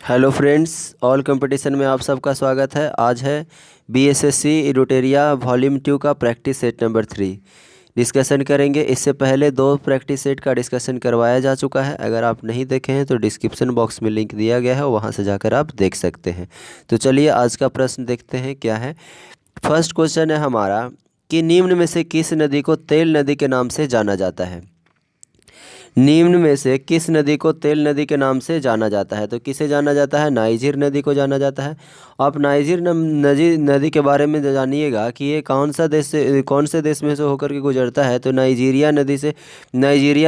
Hello friends, all competition में आप सबका स्वागत है। आज है बीएसएससी इरोटेरिया वॉल्यूम 2 का प्रैक्टिस सेट नंबर 3 डिस्कशन करेंगे। इससे पहले 2 प्रैक्टिस सेट का डिस्कशन करवाया जा चुका है। अगर आप नहीं देखे हैं तो डिस्क्रिप्शन बॉक्स में लिंक दिया गया है, वहां से जाकर आप देख सकते हैं। तो चलिए आज का प्रश्न देखते हैं क्या है। फर्स्ट क्वेश्चन है हमारा कि निम्न में से किस नदी को तेल नदी के नाम से जाना जाता है। निम्न में से किस नदी को तेल नदी के नाम से जाना जाता है। तो किसे जाना जाता है? नाइजर नदी को जाना जाता है। आप नाइजर नदी के बारे में जानिएगा कि ये कौन से देश में से होकर के गुजरता है। तो नाइजीरिया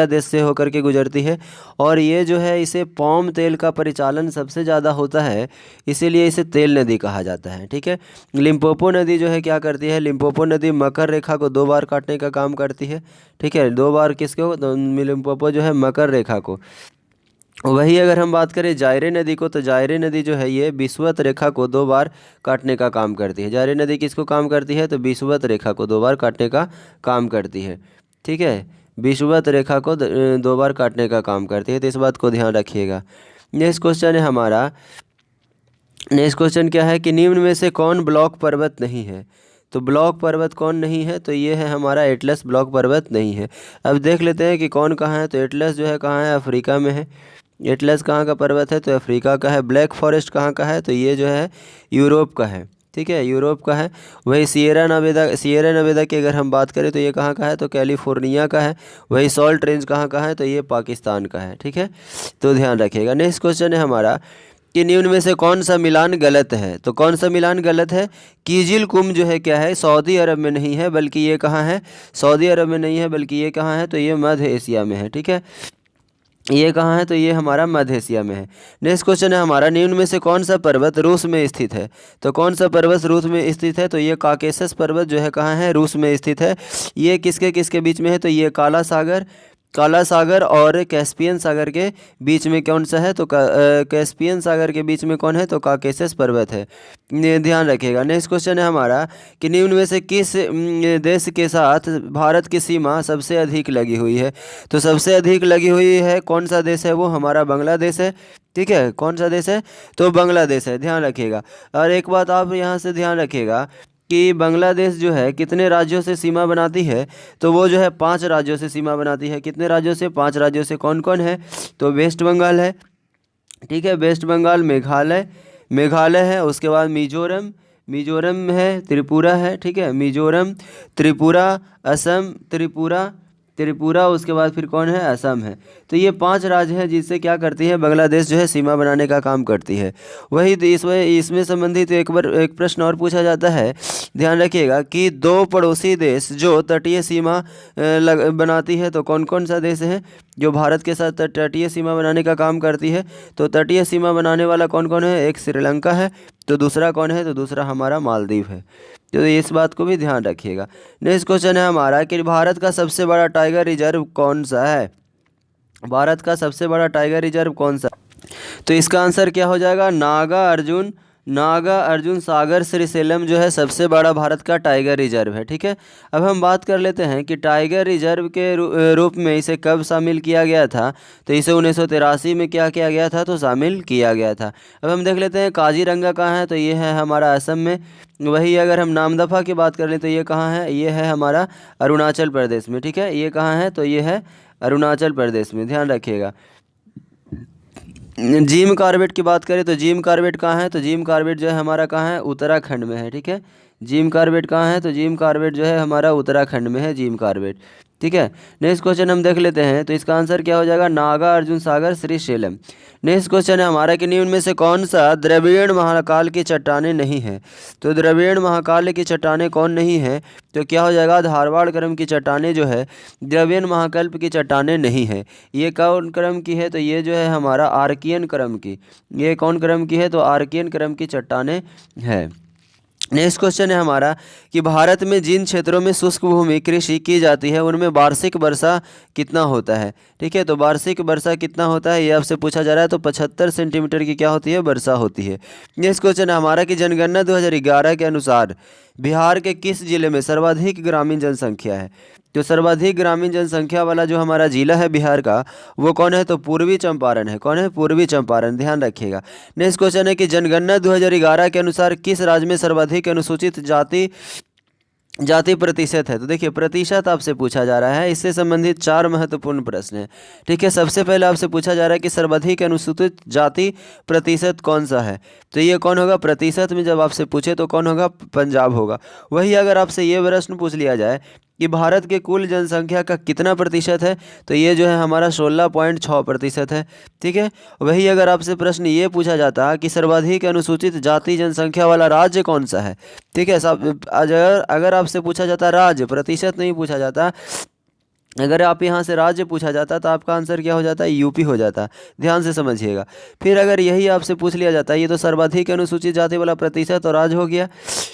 देश से होकर के गुजरती है। और ये जो है, इसे पाम तेल का परिचालन सबसे ज़्यादा होता है, इसीलिए इसे तेल नदी कहा जाता है। ठीक है। लिम्पोपो नदी जो है क्या करती है? लिम्पोपो नदी मकर रेखा को 2 बार काटने का काम करती है। ठीक है, 2 बार किसको? तो लिम्पोपो जो है मकर रेखा को। वही अगर हम बात करें जायरे नदी को, तो जायरे नदी जो है ये विषुवत रेखा को 2 बार काटने का काम करती है। जायरे नदी किसको काम करती है? तो विषुवत रेखा को 2 बार काटने का काम करती है। ठीक है, विषुवत रेखा को 2 बार काटने का काम करती है, तो इस बात को ध्यान रखिएगा। नेक्स्ट क्वेश्चन है हमारा। नेक्स्ट क्वेश्चन क्या है कि निम्न में से कौन ब्लॉक पर्वत नहीं है। तो ब्लॉक पर्वत कौन नहीं है? तो ये है हमारा एटलस ब्लॉक पर्वत नहीं है। अब देख लेते हैं कि कौन कहाँ है। तो एटलस जो है कहाँ है? अफ्रीका में है। एटलस कहाँ का पर्वत है? तो अफ्रीका का है। ब्लैक फॉरेस्ट कहाँ का है? तो ये जो है यूरोप का है। ठीक है, यूरोप का है। वही सिएरा नवेदा की अगर हम बात करें तो ये कहाँ का है? तो कैलिफोर्निया का है। वही सॉल्ट रेंज कहाँ का है? तो ये पाकिस्तान का है। ठीक है, तो ध्यान रखिएगा। नेक्स्ट क्वेश्चन है हमारा कि निम्न में से कौन सा मिलान गलत है। तो कौन सा मिलान गलत है? कीजिल कुम जो है क्या है? सऊदी अरब में नहीं है, बल्कि ये कहाँ है? सऊदी अरब में नहीं है, बल्कि ये कहाँ है? तो ये मध्य एशिया में है। ठीक है, ये कहाँ है? तो ये हमारा मध्य एशिया में है। नेक्स्ट क्वेश्चन है हमारा, निम्न में से कौन सा पर्वत रूस में स्थित है। तो कौन सा पर्वत रूस में स्थित है? तो ये काकेशस पर्वत जो है कहाँ है? रूस में स्थित है। ये किसके किसके बीच में है? तो ये काला सागर और कैस्पियन सागर के बीच में कौन सा है? तो कैस्पियन सागर के बीच में कौन है? तो काकेशस पर्वत है। ध्यान रखिएगा। नेक्स्ट क्वेश्चन है हमारा कि निम्न में से किस देश के साथ भारत की सीमा सबसे अधिक लगी हुई है। तो सबसे अधिक लगी हुई है कौन सा देश है? वो हमारा बांग्लादेश है। ठीक है, कौन सा देश है? तो बांग्लादेश है। ध्यान रखिएगा। और एक बात आप यहाँ से ध्यान रखिएगा कि बांग्लादेश जो है कितने राज्यों से सीमा बनाती है। तो वो जो है 5 राज्यों से सीमा बनाती है। कितने राज्यों से? 5 राज्यों से। कौन कौन है? तो वेस्ट बंगाल है। ठीक है, वेस्ट बंगाल, मेघालय है। उसके बाद मिजोरम है, त्रिपुरा है। ठीक है, मिजोरम, त्रिपुरा, असम, त्रिपुरा उसके बाद फिर कौन है? असम है। तो ये 5 राज्य हैं जिससे क्या करती है? बांग्लादेश जो है सीमा बनाने का काम करती है। वही तो इसमें संबंधित एक प्रश्न और पूछा जाता है। ध्यान रखिएगा कि 2 पड़ोसी देश जो तटीय सीमा बनाती है, तो कौन कौन सा देश है जो भारत के साथ तटीय सीमा बनाने का काम करती है? तो तटीय सीमा बनाने वाला कौन कौन है? एक श्रीलंका है। तो दूसरा कौन है? तो दूसरा हमारा मालदीव है। तो इस बात को भी ध्यान रखिएगा। नेक्स्ट क्वेश्चन है हमारा कि भारत का सबसे बड़ा टाइगर रिजर्व कौन सा है। भारत का सबसे बड़ा टाइगर रिजर्व कौन सा? तो इसका आंसर क्या हो जाएगा? नागा अर्जुन सागर श्रीशैलम जो है सबसे बड़ा भारत का टाइगर रिजर्व है। ठीक है, अब हम बात कर लेते हैं कि टाइगर रिजर्व के रूप में इसे कब शामिल किया गया था। तो इसे 1983 में क्या किया गया था? तो शामिल किया गया था। अब हम देख लेते हैं काजीरंगा कहाँ है। तो ये है हमारा असम में। वही अगर हम नामदफा की बात कर लें तो ये कहाँ है? ये है हमारा अरुणाचल प्रदेश में। ठीक है, ये कहाँ है? तो ये है अरुणाचल प्रदेश में। ध्यान रखिएगा। जिम कॉर्बेट की बात करें तो जिम कॉर्बेट कहाँ है? तो जिम कॉर्बेट जो है हमारा कहाँ है? उत्तराखंड में है। ठीक है, जिम कॉर्बेट कहाँ है? तो जिम कॉर्बेट जो है हमारा उत्तराखंड में है, जिम कॉर्बेट। ठीक है, नेक्स्ट क्वेश्चन हम देख लेते हैं। तो इसका आंसर क्या हो जाएगा? नागा अर्जुन सागर श्रीशैलम। नेक्स्ट क्वेश्चन है हमारा कि निम्न में से कौन सा द्रविड़ महाकाल की चट्टानें नहीं है। तो द्रविड़ महाकाल की चट्टानें कौन नहीं है? तो क्या हो जाएगा? धारवाड़ क्रम की चट्टानें जो है द्रविड़ महाकल्प की चट्टानें नहीं है। ये कौन क्रम की है? तो ये जो है हमारा आर्कियन क्रम की। ये कौन क्रम की है? तो आर्कियन क्रम की चट्टानें है। नेक्स्ट क्वेश्चन है हमारा कि भारत में जिन क्षेत्रों में शुष्क भूमि कृषि की जाती है उनमें वार्षिक वर्षा कितना होता है। ठीक है, तो वार्षिक वर्षा कितना होता है ये आपसे पूछा जा रहा है। तो 75 सेंटीमीटर की क्या होती है? वर्षा होती है। नेक्स्ट क्वेश्चन है हमारा कि जनगणना 2011 के अनुसार बिहार के किस जिले में सर्वाधिक ग्रामीण जनसंख्या है। तो सर्वाधिक ग्रामीण जनसंख्या वाला जो हमारा जिला है बिहार का, वो कौन है? तो पूर्वी चंपारण है। कौन है? पूर्वी चंपारण, ध्यान रखिएगा। नेक्स्ट क्वेश्चन है कि जनगणना 2011 के अनुसार किस राज्य में सर्वाधिक अनुसूचित जाति प्रतिशत है? तो देखिए, प्रतिशत आपसे पूछा जा रहा है, इससे संबंधित 4 महत्वपूर्ण प्रश्न हैं। ठीक है, सबसे पहले आपसे पूछा जा रहा है कि सर्वाधिक अनुसूचित जाति प्रतिशत कौन सा है? तो ये कौन होगा? प्रतिशत में जब आपसे पूछे तो कौन होगा? पंजाब होगा। वही अगर आपसे ये प्रश्न पूछ लिया जाए कि भारत के कुल जनसंख्या का कितना प्रतिशत है, तो ये जो है हमारा 16.6% है। ठीक है, वही अगर आपसे प्रश्न ये पूछा जाता कि सर्वाधिक अनुसूचित जाति जनसंख्या वाला राज्य कौन सा है, ठीक है, सब अगर आपसे पूछा जाता राज्य, प्रतिशत नहीं पूछा जाता, अगर आप यहाँ से राज्य पूछा जाता तो आपका आंसर क्या हो जाता है? यूपी हो जाता। ध्यान से समझिएगा। फिर अगर यही आपसे पूछ लिया जाता, ये तो सर्वाधिक अनुसूचित जाति वाला प्रतिशत और राज्य हो गया,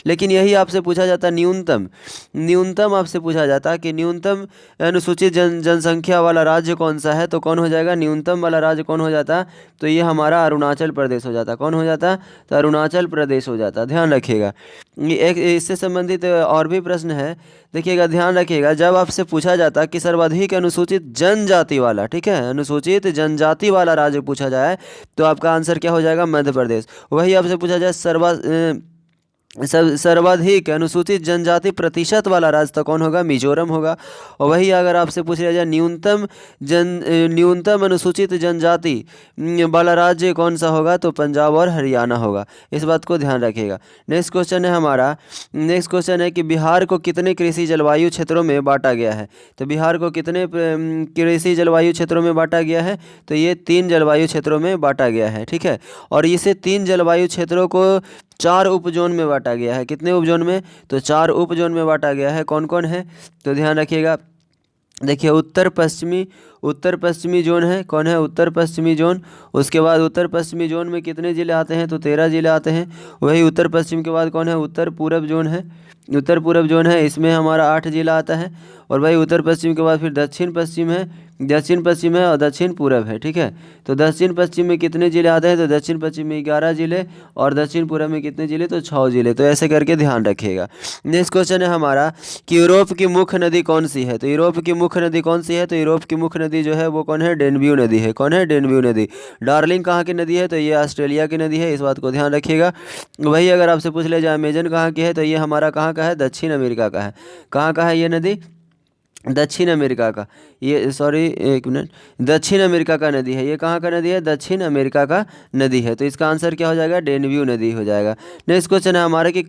लेकिन यही आपसे पूछा जाता न्यूनतम आपसे पूछा जाता कि न्यूनतम अनुसूचित जनसंख्या वाला राज्य कौन सा है, तो कौन हो जाएगा? न्यूनतम वाला राज्य कौन हो जाता? तो ये हमारा अरुणाचल प्रदेश हो जाता। कौन हो जाता? तो अरुणाचल प्रदेश हो जाता। ध्यान रखिएगा। एक इससे संबंधित और भी प्रश्न है, देखिएगा, ध्यान रखिएगा। जब आपसे पूछा जाता कि सर्वाधिक अनुसूचित जनजाति वाला, ठीक है, अनुसूचित जनजाति वाला राज्य पूछा जाए, तो आपका आंसर क्या हो जाएगा? मध्य प्रदेश। वही आपसे पूछा जाए सर्वाधिक अनुसूचित जनजाति प्रतिशत वाला राज्य, तो कौन होगा? मिजोरम होगा। और वही अगर आपसे पूछ लिया जाए न्यूनतम अनुसूचित जनजाति वाला राज्य कौन सा होगा, तो पंजाब और हरियाणा होगा। इस बात को ध्यान रखिएगा। नेक्स्ट क्वेश्चन है कि बिहार को कितने कृषि जलवायु क्षेत्रों में बांटा गया है? तो बिहार को कितने कृषि जलवायु क्षेत्रों में बांटा गया है? तो ये 3 जलवायु क्षेत्रों में बांटा गया है। ठीक है, और इसे 3 जलवायु क्षेत्रों को 4 उपजोन में बांटा गया है। कितने उपजोन में? तो 4 उपजोन में बांटा गया है। कौन कौन है? तो ध्यान रखिएगा। देखिए, उत्तर पश्चिमी जोन है। कौन है? उत्तर पश्चिमी जोन। उसके बाद उत्तर पश्चिमी जोन में कितने जिले आते हैं? तो 13 जिले आते हैं। वही उत्तर पश्चिम के बाद कौन है? उत्तर पूरब जोन है। उत्तर पूरब जोन है, इसमें हमारा 8 जिला आता है। और भाई उत्तर पश्चिम के बाद फिर दक्षिण पश्चिम है और दक्षिण पूरब है। ठीक है, तो दक्षिण पश्चिम में कितने जिले आते हैं? तो दक्षिण पश्चिम में 11 जिले और दक्षिण पूरब में कितने जिले? तो 6 जिले। तो ऐसे करके ध्यान रखिएगा। नेक्स्ट क्वेश्चन है हमारा कि यूरोप की मुख्य नदी कौन सी है? तो यूरोप की मुख्य नदी कौन सी है? तो यूरोप की मुख्य नदी जो है वो कौन है? डेन्यू नदी है। कौन है? डेन्यू नदी। डार्लिंग कहाँ की नदी है? तो ये ऑस्ट्रेलिया की नदी है। इस बात को ध्यान रखिएगा। वही अगर आपसे पूछ लिया जाए अमेजन कहाँ की है, तो ये हमारा कहाँ का है? दक्षिण अमेरिका का है। कहाँ का है ये नदी? दक्षिण अमेरिका का। ये सॉरी, एक मिनट, दक्षिण अमेरिका का नदी है। ये कहाँ का नदी है? दक्षिण अमेरिका का नदी है। तो इसका आंसर क्या हो जाएगा? डेन्यू नदी हो जाएगा। नेक्स्ट क्वेश्चन है हमारे कि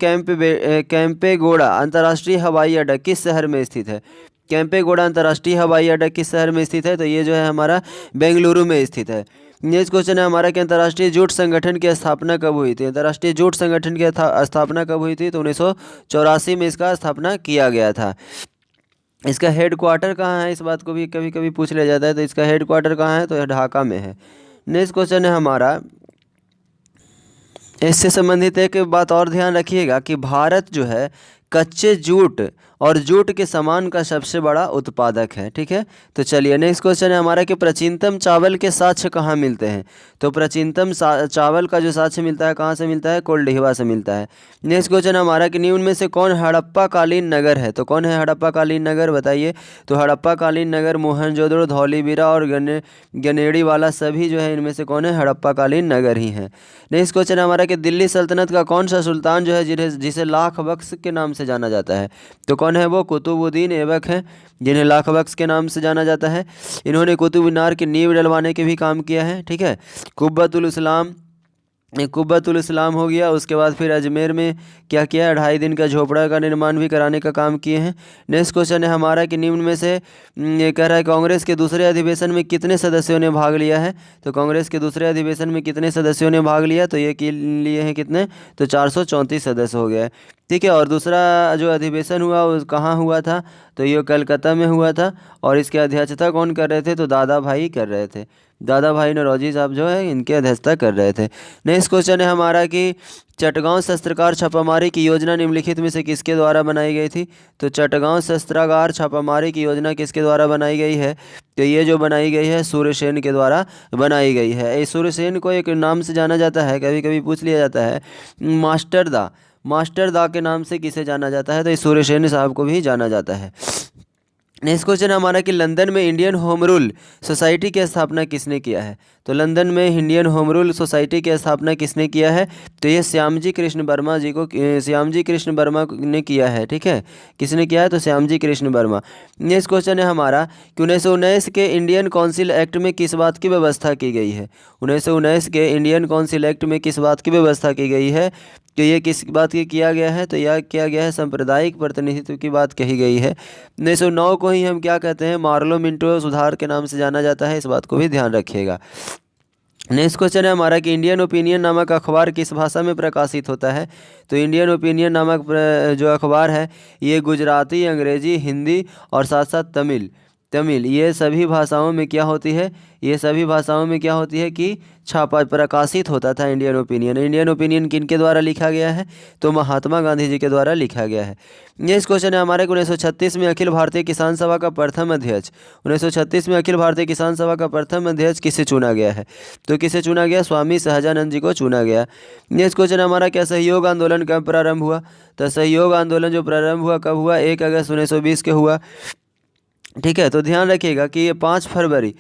कैंपेगोड़ा अंतर्राष्ट्रीय हवाई अड्डा किस शहर में स्थित है? कैंपेगोड़ा अंतर्राष्ट्रीय हवाई अड्डा किस शहर में स्थित है? तो ये जो है हमारा बेंगलुरु में स्थित है। नेक्स्ट क्वेश्चन है हमारा कि अंतर्राष्ट्रीय जूट संगठन की स्थापना कब हुई थी? अंतर्राष्ट्रीय जूट संगठन की स्थापना कब हुई थी? तो 1984 में इसका स्थापना किया गया था। इसका हेड क्वार्टर कहाँ है? इस बात को भी कभी कभी पूछ लिया जाता है। तो इसका हेड क्वार्टर कहाँ है? तो ढाका में है। नेक्स्ट क्वेश्चन है हमारा, इससे संबंधित एक बात और ध्यान रखिएगा कि भारत जो है कच्चे जूट और जूट के सामान का सबसे बड़ा उत्पादक है। ठीक है, तो चलिए नेक्स्ट क्वेश्चन है हमारा कि प्राचीनतम चावल के साक्ष्य कहाँ मिलते हैं? तो प्राचीनतम चावल का जो साक्ष्य मिलता है कहाँ से मिलता है? कोल्डिहवा से मिलता है। नेक्स्ट क्वेश्चन हमारा कि निम्न में से कौन हड़प्पा कालीन नगर है? तो कौन है हड़प्पा कालीन नगर? बताइए। तो हड़प्पा कालीन नगर मोहनजोदड़ो, धौलीबीरा और गनेड़ी वाला सभी जो है इनमें से कौन है? हड़प्पा कालीन नगर ही है। नेक्स्ट क्वेश्चन हमारा कि दिल्ली सल्तनत का कौन सा सुल्तान जो है जिसे लाख बख्श के नाम से जाना जाता है? तो कौन है वो? कुतुबुद्दीन ऐबक है, जिन्हें लाख बख्श के नाम से जाना जाता है। इन्होंने कुतुब मीनार की नींव डलवाने के भी काम किया है। ठीक है, कुब्बतुल इस्लाम हो गया। उसके बाद फिर अजमेर में क्या किया? 2.5 दिन का झोपड़ा का निर्माण भी कराने का काम किए हैं। नेक्स्ट क्वेश्चन है हमारा कि निम्न में से ये कह रहा है कांग्रेस के दूसरे अधिवेशन में कितने सदस्यों ने भाग लिया है? तो कांग्रेस के दूसरे अधिवेशन में कितने सदस्यों ने भाग लिया? तो ये के लिए हैं कितने? तो 434 सदस्य हो गए। ठीक है, और दूसरा जो अधिवेशन हुआ वो कहाँ हुआ था? तो ये कलकत्ता में हुआ था। और इसकी अध्यक्षता कौन कर रहे थे? तो दादा भाई कर रहे थे। दादा भाई नौरोजी साहब जो है इनकी अध्यक्षता कर रहे थे। नेक्स्ट क्वेश्चन है हमारा कि चटगांव शस्त्रागार छापामारी की योजना निम्नलिखित में से किसके द्वारा बनाई गई थी? तो चटगांव शस्त्रागार छापामारी की योजना किसके द्वारा बनाई गई है? तो ये जो बनाई गई है सूर्यसेन के द्वारा बनाई गई है। इस सूर्यसेन को एक नाम से जाना जाता है, कभी कभी पूछ लिया जाता है, मास्टर दा के नाम से किसे जाना जाता है? तो इस सूर्यसेन साहब को भी जाना जाता है। नेक्स्ट क्वेश्चन है हमारा कि लंदन में इंडियन होम रूल सोसाइटी की स्थापना किसने किया है। तो लंदन में इंडियन होम रूल सोसाइटी की स्थापना किसने किया है, तो ये श्यामजी कृष्ण वर्मा जी को श्यामजी कृष्ण वर्मा ने किया है। ठीक है, किसने किया है, तो श्यामजी कृष्ण वर्मा। नेक्स्ट क्वेश्चन है हमारा कि 1919 के इंडियन काउंसिल एक्ट में किस बात की व्यवस्था की गई है। 1919 के इंडियन काउंसिल एक्ट में किस बात की व्यवस्था की गई है, तो ये किस बात की किया गया है, तो यह किया गया है सांप्रदायिक प्रतिनिधित्व की बात कही गई है। 1909 को ही हम क्या कहते हैं, मार्लो मिंटो सुधार के नाम से जाना जाता है, इस बात को भी ध्यान रखिएगा। नेक्स्ट क्वेश्चन है हमारा कि इंडियन ओपिनियन नामक अखबार किस भाषा में प्रकाशित होता है। तो इंडियन ओपिनियन नामक जो अखबार है ये गुजराती, अंग्रेजी, हिंदी और साथ साथ तमिल ये सभी भाषाओं में क्या होती है, ये सभी भाषाओं में क्या होती है कि छापा प्रकाशित होता था इंडियन ओपिनियन। इंडियन ओपिनियन किन के द्वारा लिखा गया है, तो महात्मा गांधी जी के द्वारा लिखा गया है। नेक्स्ट क्वेश्चन है हमारे 1936 में अखिल भारतीय किसान सभा का प्रथम अध्यक्ष 1936 में अखिल भारतीय किसान सभा का प्रथम अध्यक्ष किसे चुना गया है, तो किसे चुना गया, स्वामी सहजानंद जी को चुना गया। नेक्स्ट क्वेश्चन हमारा क्या सहयोग आंदोलन कब प्रारंभ हुआ, तो सहयोग आंदोलन जो प्रारंभ हुआ कब हुआ, 1 अगस्त 1920 के हुआ। ठीक है, तो ध्यान रखिएगा कि ये 5 फरवरी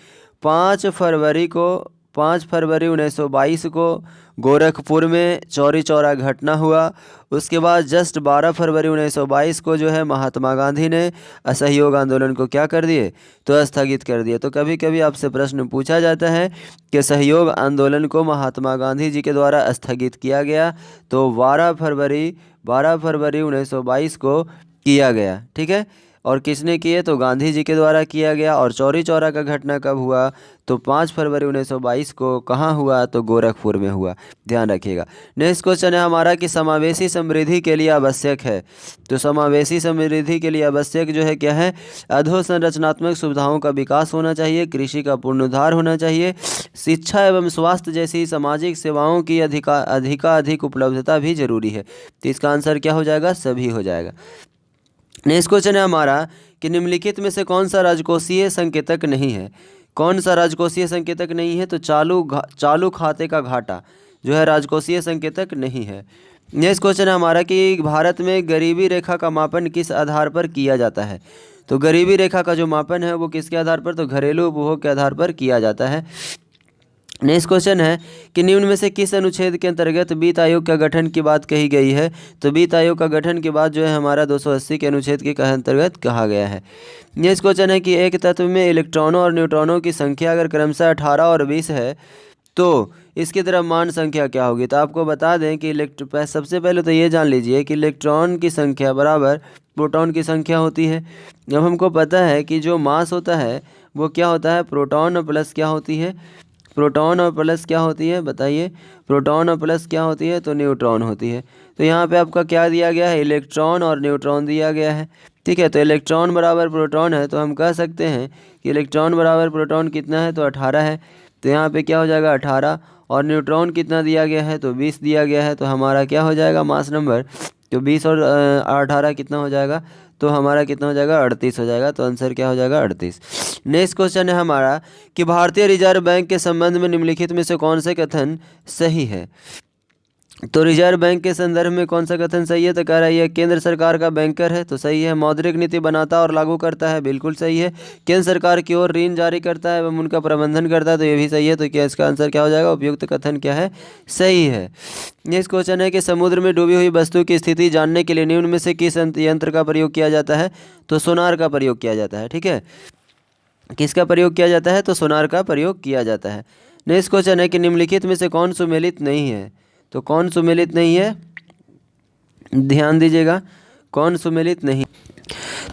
1922 को गोरखपुर में चौरी चौरा घटना हुआ। उसके बाद जस्ट 12 फरवरी 1922 को जो है महात्मा गांधी ने असहयोग आंदोलन को क्या कर दिए, तो स्थगित कर दिए। तो कभी कभी आपसे प्रश्न पूछा जाता है कि सहयोग आंदोलन को महात्मा गांधी जी के द्वारा स्थगित किया गया, तो 12 फरवरी 1922 को किया गया। ठीक है, और किसने किए, तो गांधी जी के द्वारा किया गया। और चौरी चौरा का घटना कब हुआ, तो 5 फरवरी 1922 को कहाँ हुआ, तो गोरखपुर में हुआ, ध्यान रखिएगा। नेक्स्ट क्वेश्चन है हमारा कि समावेशी समृद्धि के लिए आवश्यक है, तो समावेशी समृद्धि के लिए आवश्यक जो है क्या है, अधोसंरचनात्मक सुविधाओं का विकास होना चाहिए, कृषि का पुनरुद्धार होना चाहिए, शिक्षा एवं स्वास्थ्य जैसी सामाजिक सेवाओं की अधिक उपलब्धता भी जरूरी है। तो इसका आंसर क्या हो जाएगा, सभी हो जाएगा। नेक्स्ट क्वेश्चन है हमारा कि निम्नलिखित में से कौन सा राजकोषीय संकेतक नहीं है, कौन सा राजकोषीय संकेतक नहीं है, तो चालू खाते का घाटा जो है राजकोषीय संकेतक नहीं है। नेक्स्ट क्वेश्चन है हमारा कि भारत में गरीबी रेखा का मापन किस आधार पर किया जाता है, तो गरीबी रेखा का जो मापन है वो किसके आधार पर, तो घरेलू उपभोग के आधार पर किया जाता है। नेक्स्ट क्वेश्चन है कि निम्न में से किस अनुच्छेद के अंतर्गत वित्त आयोग का गठन की बात कही गई है, तो वित्त आयोग का गठन के बाद जो है हमारा 280 के अनुच्छेद के अंतर्गत कहा गया है। नेक्स्ट क्वेश्चन है कि एक तत्व में इलेक्ट्रॉनों और न्यूट्रॉनों की संख्या अगर क्रमशः 18 और 20 है तो इसकी द्रव्यमान संख्या क्या होगी। तो आपको बता दें कि सबसे पहले तो ये जान लीजिए कि इलेक्ट्रॉन की संख्या बराबर प्रोटॉन की संख्या होती है। अब हमको पता है कि जो मास होता है वो क्या होता है, प्रोटॉन और प्लस क्या होती है, प्रोटॉन और प्लस क्या होती है, बताइए, प्रोटॉन और प्लस क्या होती है, तो न्यूट्रॉन होती है। तो यहाँ पे आपका क्या दिया गया है, इलेक्ट्रॉन और न्यूट्रॉन दिया गया है। ठीक है, तो इलेक्ट्रॉन बराबर प्रोटॉन है, तो हम कह सकते हैं कि इलेक्ट्रॉन बराबर प्रोटॉन कितना है, तो 18 है। तो यहाँ पे क्या हो जाएगा 18, और न्यूट्रॉन कितना दिया गया है, तो 20 दिया गया है। तो हमारा क्या हो जाएगा मास नंबर, तो 20 और 18 कितना हो जाएगा, तो हमारा कितना हो जाएगा 38 हो जाएगा। तो आंसर क्या हो जाएगा 38। नेक्स्ट क्वेश्चन है हमारा कि भारतीय रिजर्व बैंक के संबंध में निम्नलिखित में से कौन से कथन सही है। तो रिजर्व बैंक के संदर्भ में कौन सा कथन सही है, तो कह रहा है ये केंद्र सरकार का बैंकर है, तो सही है। मौद्रिक नीति बनाता और लागू करता है, बिल्कुल सही है। केंद्र सरकार की ओर ऋण जारी करता है एवं उनका प्रबंधन करता है, तो ये भी सही है। तो क्या इसका आंसर क्या हो जाएगा, उपयुक्त कथन क्या है, सही है। नेक्स्ट क्वेश्चन है कि समुद्र में डूबी हुई वस्तु की स्थिति जानने के लिए निम्न में से किस यंत्र का प्रयोग किया जाता है, तो सोनार का प्रयोग किया जाता है। ठीक है, किसका प्रयोग किया जाता है, तो सोनार का प्रयोग किया जाता है। नेक्स्ट क्वेश्चन है कि निम्नलिखित में से कौन सुमेलित नहीं है, तो कौन सुमेलित नहीं है, ध्यान दीजिएगा, कौन सुमेलित नहीं।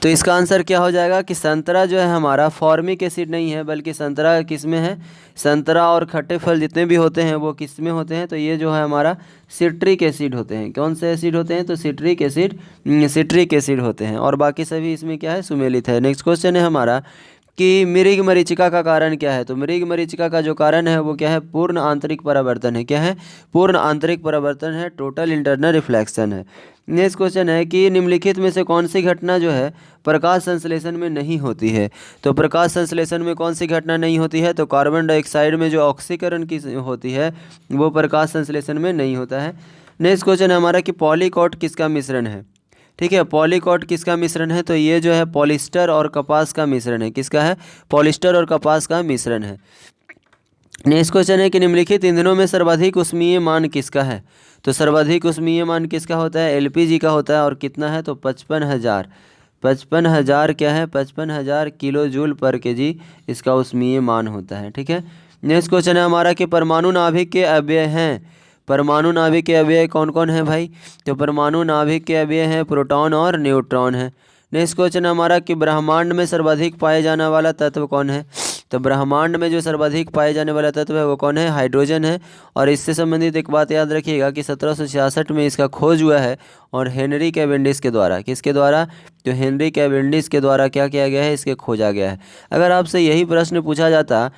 तो इसका आंसर क्या हो जाएगा कि संतरा जो है हमारा फॉर्मिक एसिड नहीं है, बल्कि संतरा किस में है, संतरा और खट्टे फल जितने भी होते हैं वो किस में होते हैं, तो ये जो है हमारा सिट्रिक एसिड होते हैं। कौन से एसिड होते हैं, तो सिट्रिक एसिड होते हैं, और बाकी सभी इसमें क्या है, सुमेलित है। नेक्स्ट क्वेश्चन है हमारा कि मृग मरीचिका का कारण क्या है, तो मृग मरीचिका का जो कारण है वो क्या है, पूर्ण आंतरिक परावर्तन है। क्या है, पूर्ण आंतरिक परावर्तन है, टोटल इंटरनल रिफ्लेक्शन है। नेक्स्ट क्वेश्चन है कि निम्नलिखित में से कौन सी घटना जो है प्रकाश संश्लेषण में नहीं होती है, तो प्रकाश संश्लेषण में कौन सी घटना नहीं होती है, तो कार्बन डाइऑक्साइड में जो ऑक्सीकरण की होती है वो प्रकाश संश्लेषण में नहीं होता है। नेक्स्ट क्वेश्चन है हमारा कि पॉलीकॉट किसका मिश्रण है, ठीक है। पॉलीकॉट किसका मिश्रण है? तो ये जो है पॉलिस्टर और कपास का मिश्रण है। किसका है? पॉलिस्टर और कपास का मिश्रण है। नेक्स्ट क्वेश्चन है कि निम्नलिखित ईंधनों में सर्वाधिक ऊष्मीय मान किसका है? तो सर्वाधिक ऊष्मीय मान किसका होता है? एलपीजी का होता है। और कितना है? तो 55,000। 55,000 क्या है? 55,000 किलो जूल पर केजी इसका ऊष्मीय मान होता है। ठीक है। नेक्स्ट क्वेश्चन है हमारा कि परमाणु नाभिक के अव्यय हैं। परमाणु नाभिक के अव्यय कौन कौन है भाई? तो परमाणु नाभिक के अव्यय हैं प्रोटॉन और न्यूट्रॉन है। नेक्स्ट क्वेश्चन हमारा कि ब्रह्मांड में सर्वाधिक पाए जाने वाला तत्व कौन है? तो ब्रह्मांड में जो सर्वाधिक पाए जाने वाला तत्व है वो कौन है? हाइड्रोजन है। और इससे संबंधित एक बात याद रखिएगा कि 1766 में इसका खोज हुआ है और हेनरी कैवेंडिश के द्वारा। किसके द्वारा? तो हेनरी कैवेंडिश के द्वारा क्या किया गया है? इसके खोजा गया है। अगर आपसे यही प्रश्न पूछा जाता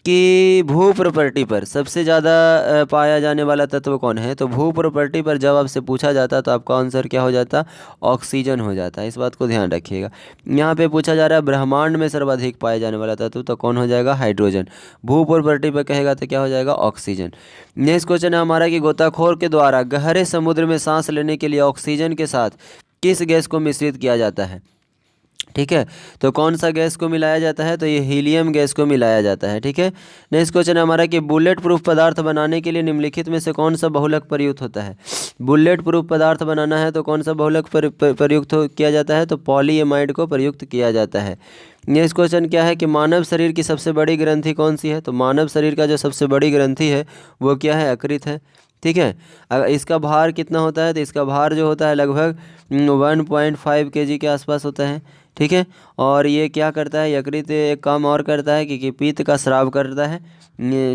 कि भू प्रॉपर्टी पर सबसे ज़्यादा पाया जाने वाला तत्व कौन है, तो भू प्रॉपर्टी पर जब आपसे पूछा जाता तो आपका आंसर क्या हो जाता? ऑक्सीजन हो जाता है। इस बात को ध्यान रखिएगा। यहाँ पे पूछा जा रहा है ब्रह्मांड में सर्वाधिक पाया जाने वाला तत्व, तो कौन हो जाएगा? हाइड्रोजन। भू प्रॉपर्टी पर कहेगा तो क्या हो जाएगा? ऑक्सीजन। नेक्स्ट क्वेश्चन है हमारा कि गोताखोर के द्वारा गहरे समुद्र में सांस लेने के लिए ऑक्सीजन के साथ किस गैस को मिश्रित किया जाता है? ठीक है। तो कौन सा गैस को मिलाया जाता है? तो ये हीलियम गैस को मिलाया जाता है। ठीक है। नेक्स्ट क्वेश्चन है हमारा कि बुलेट प्रूफ पदार्थ बनाने के लिए निम्नलिखित में से कौन सा बहुलक प्रयुक्त होता है? बुलेट प्रूफ पदार्थ बनाना है तो कौन सा बहुलक प्रयुक्त किया जाता है? तो पॉलीएमाइड को प्रयुक्त किया जाता है। नेक्स्ट क्वेश्चन क्या है कि मानव शरीर की सबसे बड़ी ग्रंथि कौन सी है? तो मानव शरीर का जो सबसे बड़ी ग्रंथि है वो क्या है? यकृत है। ठीक है। अगर इसका भार कितना होता है? तो इसका भार जो होता है लगभग 1.5 kg के आसपास होता है। ठीक है। और ये क्या करता है? यकृत एक काम और करता है कि पित्त का स्राव करता है।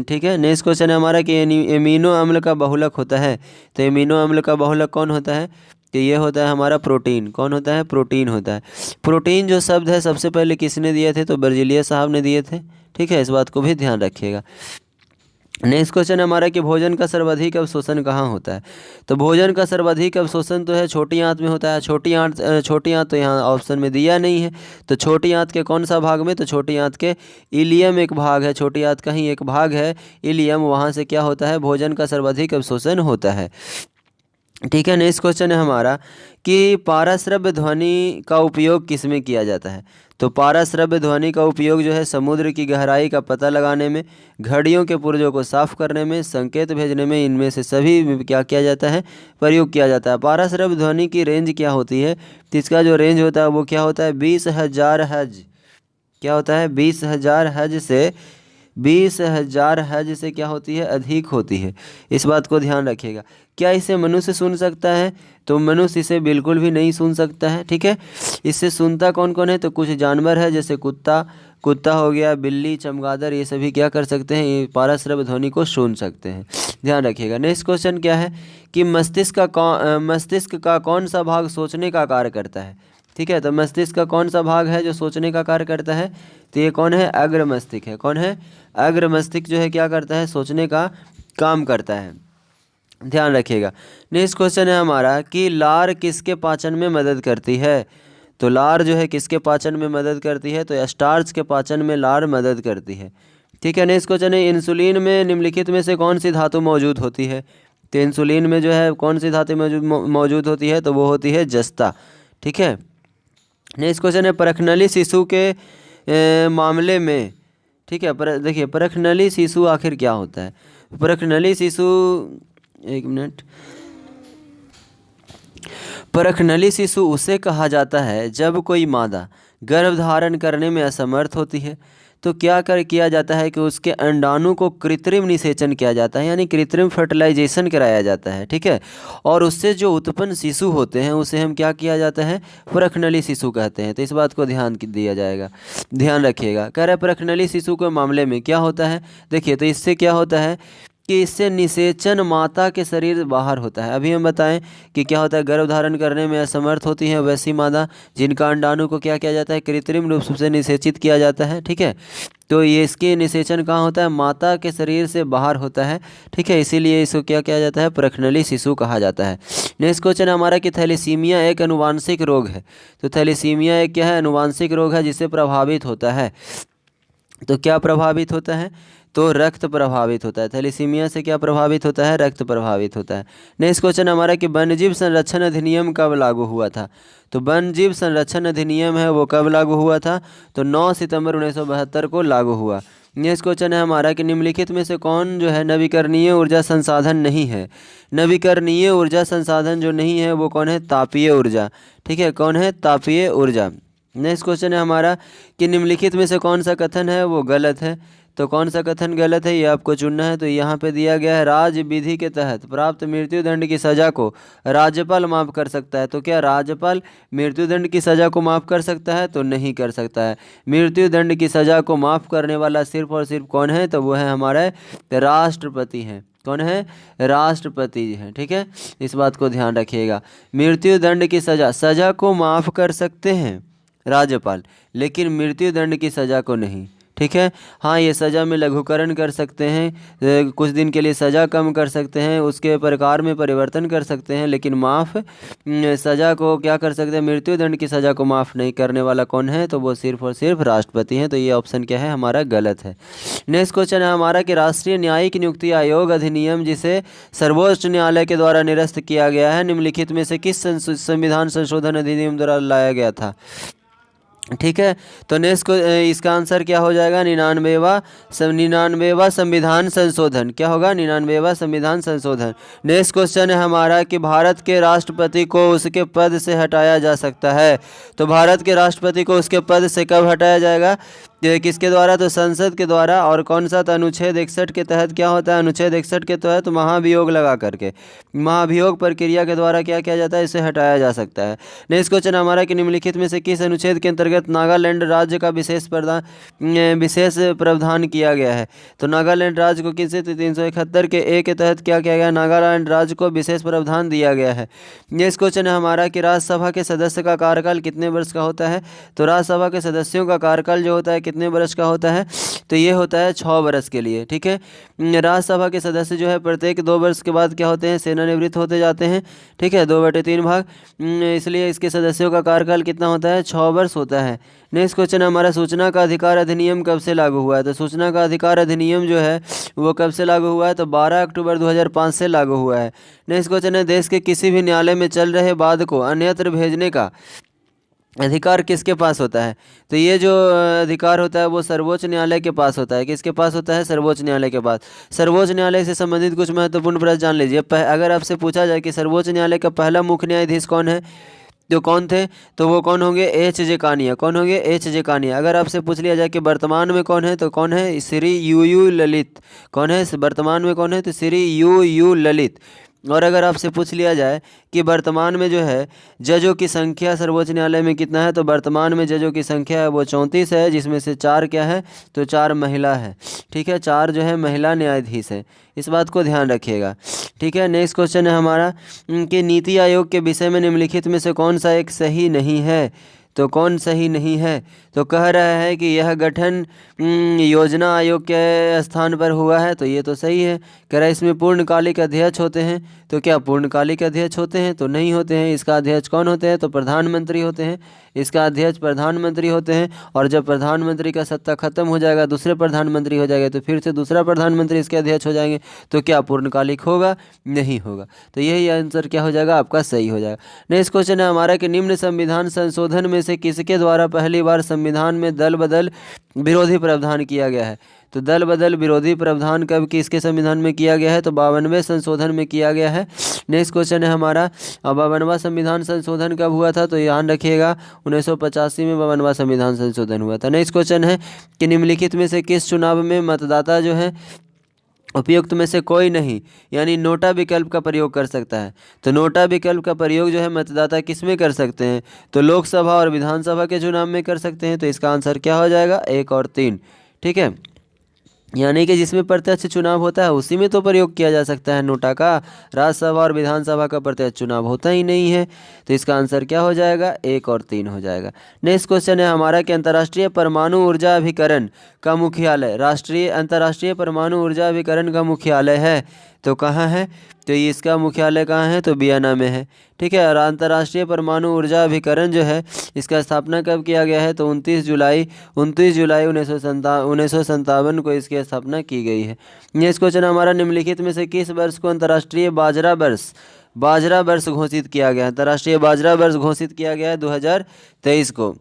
ठीक है। नेक्स्ट क्वेश्चन है हमारा कि एमिनो अम्ल का बहुलक होता है। तो एमिनो अम्ल का बहुलक कौन होता है? तो ये होता है हमारा प्रोटीन। कौन होता है? प्रोटीन होता है। प्रोटीन जो शब्द है सबसे पहले किसने दिए थे? तो बर्जीलियस साहब ने दिए थे। ठीक है। इस बात को भी ध्यान रखिएगा। नेक्स्ट क्वेश्चन है हमारा कि भोजन का सर्वाधिक अवशोषण कहाँ होता है? तो भोजन का सर्वाधिक अवशोषण तो है छोटी आंत में होता है। छोटी आंत तो यहाँ ऑप्शन में दिया नहीं है। तो छोटी आंत के कौन सा भाग में? तो छोटी आंत के इलियम एक भाग है। छोटी आंत का ही एक भाग है इलियम, वहाँ से क्या होता है? भोजन का सर्वाधिक अवशोषण होता है। ठीक है। नेक्स्ट क्वेश्चन है हमारा कि पाराश्रव्य ध्वनि का उपयोग किस में किया जाता है? तो पाराश्रव्य ध्वनि का उपयोग जो है समुद्र की गहराई का पता लगाने में, घड़ियों के पुर्जों को साफ करने में, संकेत भेजने में, इनमें से सभी में क्या किया जाता है? प्रयोग किया जाता है। पाराश्रव्य ध्वनि की रेंज क्या होती है? तो इसका जो रेंज होता है वो क्या होता है? 20,000 हज। क्या होता है? 20,000 हज से 20,000 हज से क्या होती है? अधिक होती है। इस बात को ध्यान रखिएगा। क्या इसे मनुष्य सुन सकता है? तो मनुष्य इसे बिल्कुल भी नहीं सुन सकता है। ठीक है। इससे सुनता कौन कौन है? तो कुछ जानवर है जैसे कुत्ता हो गया, बिल्ली, चमगादड़, ये सभी क्या कर सकते हैं? ये पाराश्रव्य ध्वनि को सुन सकते हैं। ध्यान रखिएगा। नेक्स्ट क्वेश्चन क्या है कि मस्तिष्क का कौन सा भाग सोचने का कार्य करता है? ठीक है। तो मस्तिष्क का कौन सा भाग है जो सोचने का कार्य करता है? तो ये कौन है? अग्र मस्तिष्क है। कौन है? अग्र मस्तिष्क जो है क्या करता है? सोचने का काम करता है। ध्यान रखिएगा। नेक्स्ट क्वेश्चन है हमारा कि लार किसके पाचन में मदद करती है? तो लार जो है किसके पाचन में मदद करती है? तो स्टार्च के पाचन में लार मदद करती है। ठीक है। नेक्स्ट क्वेश्चन है इंसुलिन में निम्नलिखित में से कौन सी धातु मौजूद होती है? तो इंसुलिन में जो है कौन सी धातु मौजूद होती है? तो वो होती है जस्ता। ठीक है। नेक्स्ट क्वेश्चन है परखनली शिशु के मामले में। ठीक है। देखिए परखनली शिशु आखिर क्या होता है? परखनली शिशु, एक मिनट। परखनली शिशु उसे कहा जाता है जब कोई मादा गर्भ धारण करने में असमर्थ होती है तो क्या किया जाता है कि उसके अंडाणु को कृत्रिम निषेचन किया जाता है, यानी कृत्रिम फर्टिलाइजेशन कराया जाता है। ठीक है। और उससे जो उत्पन्न शिशु होते हैं उसे हम क्या किया जाता है? परखनली शिशु कहते हैं। तो इस बात को ध्यान दिया जाएगा, ध्यान रखिएगा। कह रहे परखनली शिशु के मामले में क्या होता है? देखिए तो इससे क्या होता है कि इससे निषेचन माता के शरीर बाहर होता है। अभी हम बताएं कि क्या होता है? गर्भ धारण करने में असमर्थ होती हैं वैसी मादा जिनका अंडाणु को क्या किया जाता है? कृत्रिम रूप से निषेचित किया जाता है। ठीक है। तो ये इसके निषेचन कहाँ होता है? माता के शरीर से बाहर होता है। ठीक है। इसीलिए इसको क्या किया जाता है? परखनली शिशु कहा जाता है। नेक्स्ट क्वेश्चन हमारा कि थैलेसीमिया एक अनुवांशिक रोग है। तो थैलेसीमिया एक क्या है? अनुवांशिक रोग है जिससे प्रभावित होता है। तो क्या प्रभावित होता है? तो रक्त प्रभावित होता है। थैलेसीमिया से क्या प्रभावित होता है? रक्त प्रभावित होता है। नेक्स्ट क्वेश्चन हमारा कि वन्यजीव संरक्षण अधिनियम कब लागू हुआ था? तो वन्यजीव संरक्षण अधिनियम है वो कब लागू हुआ था? तो 9 सितंबर 1972 को लागू हुआ। नेक्स्ट क्वेश्चन है हमारा कि निम्नलिखित में से कौन जो है नवीकरणीय ऊर्जा संसाधन नहीं है? नवीकरणीय ऊर्जा संसाधन जो नहीं है वो कौन है? तापीय ऊर्जा। ठीक है, कौन है? तापीय ऊर्जा। नेक्स्ट क्वेश्चन है हमारा कि निम्नलिखित में से कौन सा कथन है वो गलत है? तो कौन सा कथन गलत है ये आपको चुनना है। तो यहाँ पे दिया गया है राज्य विधि के तहत प्राप्त मृत्युदंड की सज़ा को राज्यपाल माफ़ कर सकता है। तो क्या राज्यपाल मृत्युदंड की सज़ा को माफ़ कर सकता है? तो नहीं कर सकता है। मृत्युदंड की सज़ा को माफ़ करने वाला सिर्फ और सिर्फ कौन है? तो वो है हमारे राष्ट्रपति हैं। कौन है? राष्ट्रपति हैं। ठीक है, इस बात को ध्यान रखिएगा। मृत्युदंड की सज़ा को माफ़ कर सकते हैं राज्यपाल, लेकिन मृत्युदंड की सज़ा को नहीं। ठीक है, हाँ, ये सज़ा में लघुकरण कर सकते हैं, कुछ दिन के लिए सज़ा कम कर सकते हैं, उसके प्रकार में परिवर्तन कर सकते हैं, लेकिन माफ़ सज़ा को क्या कर सकते हैं? मृत्युदंड की सज़ा को माफ़ नहीं करने वाला कौन है? तो वो सिर्फ और सिर्फ राष्ट्रपति हैं। तो ये ऑप्शन क्या है हमारा? गलत है। नेक्स्ट क्वेश्चन है हमारा कि राष्ट्रीय न्यायिक नियुक्ति आयोग अधिनियम जिसे सर्वोच्च न्यायालय के द्वारा निरस्त किया गया है, निम्नलिखित में से किस संविधान संशोधन अधिनियम द्वारा लाया गया था? ठीक है, तो नेक्स्ट को इसका आंसर क्या हो जाएगा? 99वां संविधान संशोधन। क्या होगा? 99वां संविधान संशोधन। नेक्स्ट क्वेश्चन है हमारा कि भारत के राष्ट्रपति को उसके पद से हटाया जा सकता है। तो भारत के राष्ट्रपति को उसके पद से कब हटाया जाएगा? किसके द्वारा? तो संसद के द्वारा। और कौन सा? तो अनुच्छेद 61 के तहत। क्या होता है? अनुच्छेद 61 के तहत महाभियोग लगा करके, महाभियोग प्रक्रिया के द्वारा क्या किया जाता है? इसे हटाया जा सकता है। नेक्स्ट क्वेश्चन हमारा कि निम्नलिखित में से किस अनुच्छेद के अंतर्गत नागालैंड राज्य का विशेष प्रावधान किया गया है? तो नागालैंड राज्य को किस 371 के ए के तहत क्या किया गया? नागालैंड राज्य को विशेष प्रावधान दिया गया है। नेक्स्ट क्वेश्चन है हमारा कि राज्यसभा के सदस्य का कार्यकाल कितने वर्ष का होता है? तो राज्यसभा के सदस्यों का कार्यकाल जो होता है कितने वर्ष का होता है? तो ये होता है 6 वर्ष के लिए। ठीक है, राज्यसभा के सदस्य जो है प्रत्येक 2 वर्ष के बाद क्या होते हैं? सेवानिवृत्त होते जाते हैं। ठीक है, 2/3 भाग, इसलिए इसके सदस्यों का कार्यकाल कितना होता है? 6 वर्ष होता है। नेक्स्ट क्वेश्चन हमारा सूचना का अधिकार अधिनियम कब से लागू हुआ है? तो सूचना का अधिकार अधिनियम जो है वो कब से लागू हुआ है? तो 12 अक्टूबर 2005 से लागू हुआ है। नेक्स्ट क्वेश्चन है देश के किसी भी न्यायालय में चल रहे वाद को अन्यत्र भेजने का अधिकार किसके पास होता है? तो ये जो अधिकार होता है वो सर्वोच्च न्यायालय के पास होता है। किसके पास होता है? सर्वोच्च न्यायालय के पास। सर्वोच्च न्यायालय से संबंधित कुछ महत्वपूर्ण प्रश्न जान लीजिए। अगर आपसे पूछा जाए कि सर्वोच्च न्यायालय का पहला मुख्य न्यायाधीश कौन है, तो कौन थे? तो वो कौन होंगे? एच.जे. कानिया। कौन होंगे? एच.जे. कानिया। अगर आपसे पूछ लिया जाए कि वर्तमान में कौन है, तो कौन है? श्री यू ललित। कौन है वर्तमान में? कौन है? तो श्री यू ललित। और अगर आपसे पूछ लिया जाए कि वर्तमान में जो है जजों की संख्या सर्वोच्च न्यायालय में कितना है, तो वर्तमान में जजों की संख्या है वो 34 है, जिसमें से 4 क्या है? तो 4 महिला है। ठीक है, 4 जो है महिला न्यायाधीश है। इस बात को ध्यान रखिएगा। ठीक है, नेक्स्ट क्वेश्चन है हमारा कि नीति आयोग के विषय में निम्नलिखित में से कौन सा एक सही नहीं है? तो कौन सही नहीं है? तो कह रहा है कि यह गठन योजना आयोग के स्थान पर हुआ है, तो ये तो सही है। कह रहा है इसमें पूर्णकालिक अध्यक्ष होते हैं, तो क्या पूर्णकालिक अध्यक्ष होते हैं? तो नहीं होते हैं। इसका अध्यक्ष कौन होते हैं? तो प्रधानमंत्री होते हैं। इसका अध्यक्ष प्रधानमंत्री होते हैं। और जब प्रधानमंत्री का सत्ता खत्म हो जाएगा, दूसरे प्रधानमंत्री हो जाएगा, तो फिर से दूसरा प्रधानमंत्री इसके अध्यक्ष हो जाएंगे। तो क्या पूर्णकालिक होगा? नहीं होगा। तो यही आंसर क्या हो जाएगा आपका? सही हो जाएगा। नेक्स्ट क्वेश्चन है हमारा कि निम्न संविधान संशोधन में से किसके द्वारा पहली बार संविधान में दल बदल विरोधी प्रावधान किया गया है? तो दल बदल विरोधी प्रावधान कब किसके संविधान में किया गया है? तो 52वें संशोधन में किया गया है। नेक्स्ट क्वेश्चन है हमारा 52वां संविधान संशोधन कब हुआ था? तो ध्यान रखिएगा 1985 में 52वां संविधान संशोधन हुआ था। नेक्स्ट क्वेश्चन है कि निम्नलिखित में से किस चुनाव में मतदाता जो है उपयुक्त में से कोई नहीं, यानी नोटा विकल्प का प्रयोग कर सकता है? तो नोटा विकल्प का प्रयोग जो है मतदाता किस में कर सकते हैं? तो लोकसभा और विधानसभा के चुनाव में कर सकते हैं। तो इसका आंसर क्या हो जाएगा? 1 और 3। ठीक है, यानी कि जिसमें प्रत्यक्ष चुनाव होता है उसी में तो प्रयोग किया जा सकता है नोटा का। राज्यसभा और विधानसभा का प्रत्यक्ष चुनाव होता ही नहीं है। तो इसका आंसर क्या हो जाएगा? 1 और 3 हो जाएगा। नेक्स्ट क्वेश्चन है हमारा कि अंतर्राष्ट्रीय परमाणु ऊर्जा अभिकरण का मुख्यालय, अंतर्राष्ट्रीय परमाणु ऊर्जा अभिकरण का मुख्यालय है। तो कहाँ है, तो ये इसका मुख्यालय कहाँ है, तो वियना में है। ठीक है। और अंतर्राष्ट्रीय परमाणु ऊर्जा अभिकरण जो है इसका स्थापना कब किया गया है, तो 29 जुलाई 1957 को इसकी स्थापना की गई है। नेक्स्ट क्वेश्चन हमारा, निम्नलिखित में से किस वर्ष को अंतर्राष्ट्रीय बाजरा वर्ष घोषित किया गया है। अंतर्राष्ट्रीय बाजरा वर्ष घोषित किया गया है 2023 को।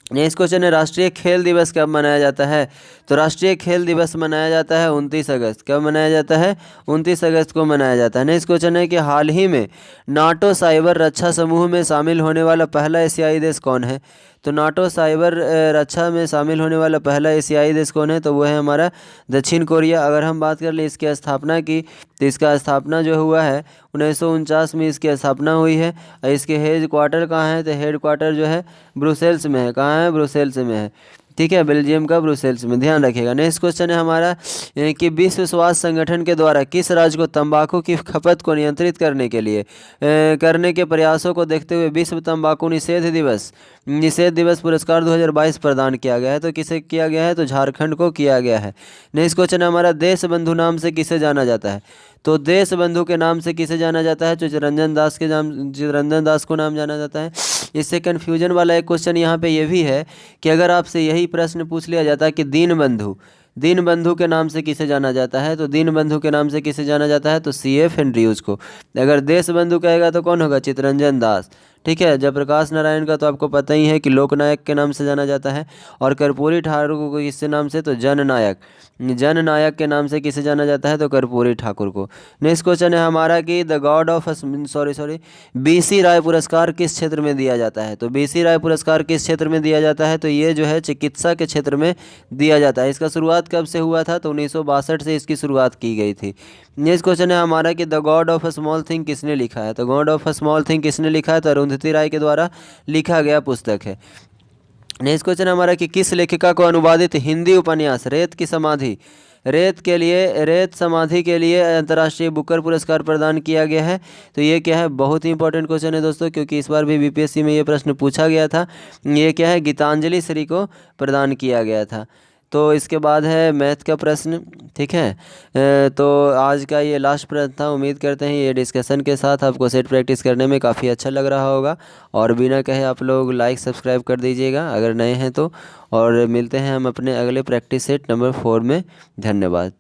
नेक्स्ट क्वेश्चन है, राष्ट्रीय खेल दिवस कब मनाया जाता है, तो राष्ट्रीय खेल दिवस मनाया जाता है 29 अगस्त। कब मनाया जाता है, 29 अगस्त को मनाया जाता है। नेक्स्ट क्वेश्चन है कि हाल ही में नाटो साइबर रक्षा समूह में शामिल होने वाला पहला एशियाई देश कौन है, तो नाटो साइबर रक्षा में शामिल होने वाला पहला एशियाई देश कौन है, तो वो है हमारा दक्षिण कोरिया। अगर हम बात कर लें इसकी स्थापना की, तो इसका स्थापना जो हुआ है 1949 में इसकी स्थापना हुई है। और इसके हेड क्वार्टर कहाँ है, तो हेड क्वार्टर जो है ब्रुसेल्स में है। कहाँ है, ब्रुसेल्स में है। ठीक है, बेल्जियम का ब्रुसेल्स में, ध्यान रखिएगा। नेक्स्ट क्वेश्चन है हमारा कि विश्व स्वास्थ्य संगठन के द्वारा किस राज्य को तंबाकू की खपत को नियंत्रित करने के लिए करने के प्रयासों को देखते हुए विश्व तंबाकू निषेध दिवस पुरस्कार 2022 प्रदान किया गया है, तो किसे किया गया है, तो झारखंड को किया गया है। नेक्स्ट क्वेश्चन है हमारा, देश बंधु नाम से किसे जाना जाता है, तो देश बंधु के नाम से किसे जाना जाता है, तो चितरंजन दास को नाम जाना जाता है। इससे कन्फ्यूजन वाला एक क्वेश्चन यहाँ पे ये भी है कि अगर आपसे यही प्रश्न पूछ लिया जाता है कि दीनबंधु के नाम से किसे जाना जाता है, तो दीनबंधु के नाम से किसे जाना जाता है, तो CF एंड्रयूज को। अगर देश बंधु कहेगा तो कौन होगा, चितरंजन दास। ठीक है। जयप्रकाश नारायण का तो आपको पता ही है कि लोकनायक के नाम से जाना जाता है। और कर्पूरी ठाकुर को किसके नाम से, तो जननायक के नाम से किसे जाना जाता है, तो कर्पूरी ठाकुर को। नेक्स्ट क्वेश्चन है हमारा कि BC राय पुरस्कार किस क्षेत्र में दिया जाता है, तो BC राय पुरस्कार किस क्षेत्र में दिया जाता है, तो ये जो है चिकित्सा के क्षेत्र में दिया जाता है। इसका शुरुआत कब से हुआ था, तो 1962 से इसकी शुरुआत की गई थी। नेक्स्ट क्वेश्चन है हमारा कि the God of a small thing किसने लिखा है, तो God of a small thing किसने लिखा है, तो अरुंधति राय के द्वारा लिखा गया पुस्तक है। नेक्स्ट क्वेश्चन हमारा कि किस लेखिका को अनुवादित हिंदी उपन्यास रेत समाधि के लिए अंतर्राष्ट्रीय बुकर पुरस्कार प्रदान किया गया है, तो ये क्या है, बहुत ही इंपॉर्टेंट क्वेश्चन है दोस्तों, क्योंकि इस बार भी BPSC में ये प्रश्न पूछा गया था। ये क्या है, गीतांजलि श्री को प्रदान किया गया था। तो इसके बाद है मैथ का प्रश्न। ठीक है। तो आज का ये लास्ट प्रश्न था। उम्मीद करते हैं ये डिस्कशन के साथ आपको सेट प्रैक्टिस करने में काफ़ी अच्छा लग रहा होगा। और बिना कहे आप लोग लाइक सब्सक्राइब कर दीजिएगा अगर नए हैं तो। और मिलते हैं हम अपने अगले प्रैक्टिस सेट नंबर 4 में। धन्यवाद।